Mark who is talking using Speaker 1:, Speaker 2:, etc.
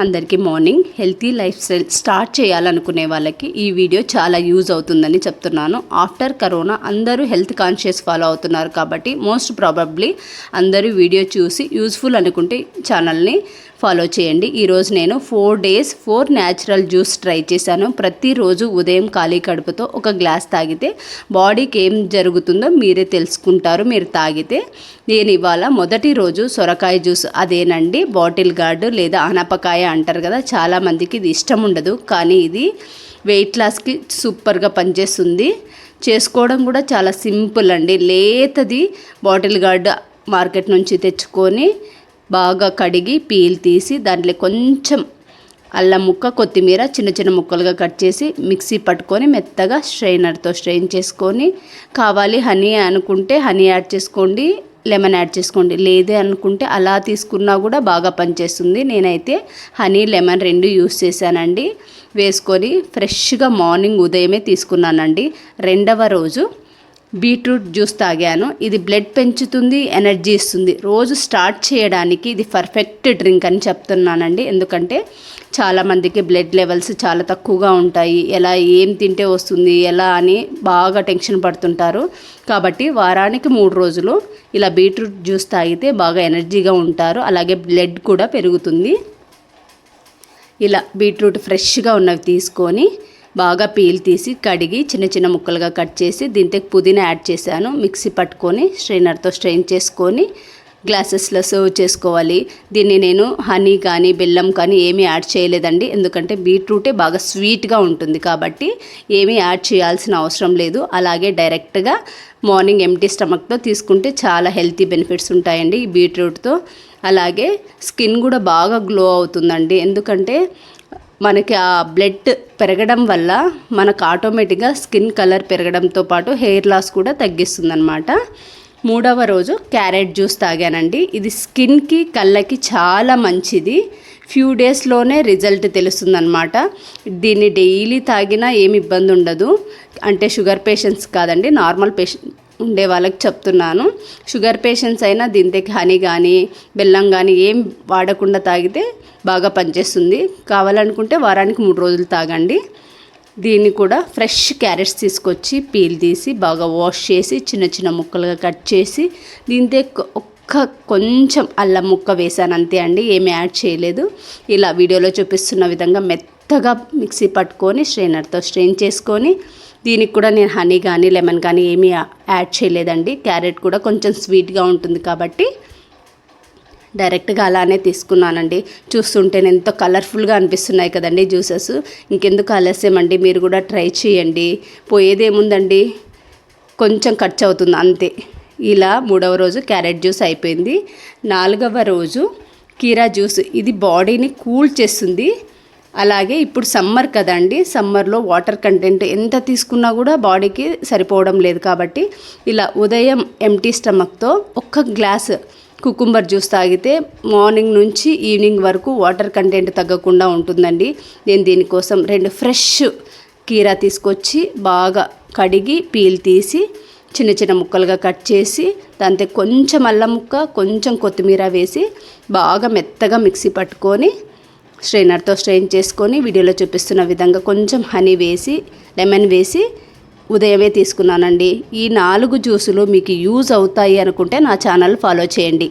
Speaker 1: అందరికీ morning healthy life style start చేయాలనుకునే వాళ్ళకి ఈ వీడియో చాలా యూజ్ అవుతుందని చెప్తున్నాను. ఆఫ్టర్ కరోనా అందరూ హెల్త్ కాన్షియస్ ఫాలో అవుతున్నారు కాబట్టి మోస్ట్ ప్రాబబ్లీ అందరూ వీడియో చూసి యూజ్ఫుల్ అనుకుంటే ఛానల్ని ఫాలో చేయండి. ఈరోజు నేను 4 days 4 న్యాచురల్ జ్యూస్ ట్రై చేశాను. ప్రతిరోజు ఉదయం ఖాళీ కడుపుతో ఒక గ్లాస్ తాగితే బాడీకి ఏం జరుగుతుందో మీరే తెలుసుకుంటారు మీరు తాగితే. నేను ఇవాళ మొదటి రోజు సొరకాయ జ్యూస్, అదేనండి బాటిల్ గార్డ్ లేదా ఆనపకాయ అంటారు కదా, చాలామందికి ఇది ఇష్టం ఉండదు, కానీ ఇది వెయిట్ లాస్కి సూపర్గా పనిచేస్తుంది. చేసుకోవడం కూడా చాలా సింపుల్ అండి. లేతది బాటిల్ గార్డ్ మార్కెట్ నుంచి తెచ్చుకొని బాగా కడిగి పీల్ తీసి దాంట్లో కొంచెం అల్లం ముక్క, కొత్తిమీర చిన్న చిన్న ముక్కలుగా కట్ చేసి మిక్సీ పట్టుకొని మెత్తగా స్ట్రైనర్తో స్ట్రెయిన్ చేసుకొని, కావాలి హనీ అనుకుంటే హనీ యాడ్ చేసుకోండి, లెమన్ యాడ్ చేసుకోండి. లేదే అనుకుంటే అలా తీసుకున్నా కూడా బాగా పనిచేస్తుంది. నేనైతే హనీ లెమన్ 2 యూస్ చేశానండి. వేసుకొని ఫ్రెష్గా మార్నింగ్ ఉదయమే తీసుకున్నానండి. రెండవ రోజు బీట్రూట్ జ్యూస్ తాగాను. ఇది బ్లడ్ పెంచుతుంది, ఎనర్జీ ఇస్తుంది. రోజు స్టార్ట్ చేయడానికి ఇది పర్ఫెక్ట్ డ్రింక్ అని చెప్తున్నానండి. ఎందుకంటే చాలామందికి బ్లడ్ లెవెల్స్ చాలా తక్కువగా ఉంటాయి, ఎలా ఏం తింటే వస్తుంది ఎలా అని బాగా టెన్షన్ పడుతుంటారు. కాబట్టి వారానికి 3 రోజులు ఇలా బీట్రూట్ జ్యూస్ తాగితే బాగా ఎనర్జీగా ఉంటారు, అలాగే బ్లడ్ కూడా పెరుగుతుంది. ఇలా బీట్రూట్ ఫ్రెష్గా ఉన్నవి తీసుకొని బాగా పీల్ తీసి కడిగి చిన్న చిన్న ముక్కలుగా కట్ చేసి దీంట్లో పుదీనా యాడ్ చేశాను. మిక్సీ పట్టుకొని స్ట్రైనర్తో స్ట్రెయిన్ చేసుకొని గ్లాసెస్లో సర్వ్ చేసుకోవాలి. దీన్ని నేను హనీ కానీ బెల్లం కానీ ఏమీ యాడ్ చేయలేదండి, ఎందుకంటే బీట్రూటే బాగా స్వీట్గా ఉంటుంది కాబట్టి ఏమీ యాడ్ చేయాల్సిన అవసరం లేదు. అలాగే డైరెక్ట్గా మార్నింగ్ ఎంప్టీ స్టమక్తో తీసుకుంటే చాలా హెల్తీ బెనిఫిట్స్ ఉంటాయండి ఈ బీట్రూట్తో. అలాగే స్కిన్ కూడా బాగా గ్లో అవుతుందండి, ఎందుకంటే మనకి ఆ బ్లడ్ పెరగడం వల్ల మనకు ఆటోమేటిక్గా స్కిన్ కలర్ పెరగడంతో పాటు హెయిర్ లాస్ కూడా తగ్గిస్తుందన్నమాట. 3వ రోజు క్యారెట్ జ్యూస్ తాగానండి. ఇది స్కిన్కి కళ్ళకి చాలా మంచిది. ఫ్యూ డేస్లోనే రిజల్ట్ తెలుస్తుందన్నమాట. దీన్ని డైలీ తాగినా ఏమి ఇబ్బంది ఉండదు. అంటే షుగర్ పేషెంట్స్ కాదండి, నార్మల్ ఉండే వాళ్ళకి చెప్తున్నాను. షుగర్ పేషెంట్స్ అయినా దీంతో హనీ కానీ బెల్లం కానీ ఏం వాడకుండా తాగితే బాగా పనిచేస్తుంది. కావాలనుకుంటే వారానికి 3 రోజులు తాగండి. దీన్ని కూడా ఫ్రెష్ క్యారెట్స్ తీసుకొచ్చి పీల్ తీసి బాగా వాష్ చేసి చిన్న చిన్న ముక్కలుగా కట్ చేసి దీంతో కొంచెం అల్లం ముక్క వేసాను అంతే అండి, ఏమి యాడ్ చేయలేదు. ఇలా వీడియోలో చూపిస్తున్న విధంగా మెత్తగా మిక్సీ పట్టుకొని స్ట్రైనర్తో స్ట్రెయిన్ చేసుకొని, దీనికి కూడా నేను హనీ కానీ లెమన్ కానీ ఏమీ యాడ్ చేయలేదండి. క్యారెట్ కూడా కొంచెం స్వీట్గా ఉంటుంది కాబట్టి డైరెక్ట్గా అలానే తీసుకున్నానండి. చూస్తుంటేనే ఎంతో కలర్ఫుల్గా అనిపిస్తున్నాయి కదండి జ్యూసెస్. ఇంకెందుకు ఆలస్యం అండి, మీరు కూడా ట్రై చేయండి. పోయేదేముందండి, కొంచెం ఖర్చు అవుతుంది అంతే. ఇలా 3వ రోజు క్యారెట్ జ్యూస్ అయిపోయింది. 4వ రోజు కీరా జ్యూస్. ఇది బాడీని కూల్ చేస్తుంది. అలాగే ఇప్పుడు సమ్మర్ కదండి, సమ్మర్లో వాటర్ కంటెంట్ ఎంత తీసుకున్నా కూడా బాడీకి సరిపోవడం లేదు కాబట్టి ఇలా ఉదయం ఎంప్టీ స్టమక్తో 1 గ్లాస్ కుకుంబర్ జ్యూస్ తాగితే మార్నింగ్ నుంచి ఈవినింగ్ వరకు వాటర్ కంటెంట్ తగ్గకుండా ఉంటుందండి. నేను దీనికోసం 2 ఫ్రెష్ కీరా తీసుకొచ్చి బాగా కడిగి పీల్ తీసి చిన్న చిన్న ముక్కలుగా కట్ చేసి దాంతో కొంచెం అల్లం ముక్క, కొంచెం కొత్తిమీర వేసి బాగా మెత్తగా మిక్సీ పట్టుకొని స్ట్రైనర్తో స్ట్రెయిన్ చేసుకొని వీడియోలో చూపిస్తున్న విధంగా కొంచెం హనీ వేసి లెమన్ వేసి ఉదయమే తీసుకున్నానండి. ఈ 4 జ్యూసులు మీకు యూజ్ అవుతాయి అనుకుంటే నా ఛానల్ ఫాలో చేయండి.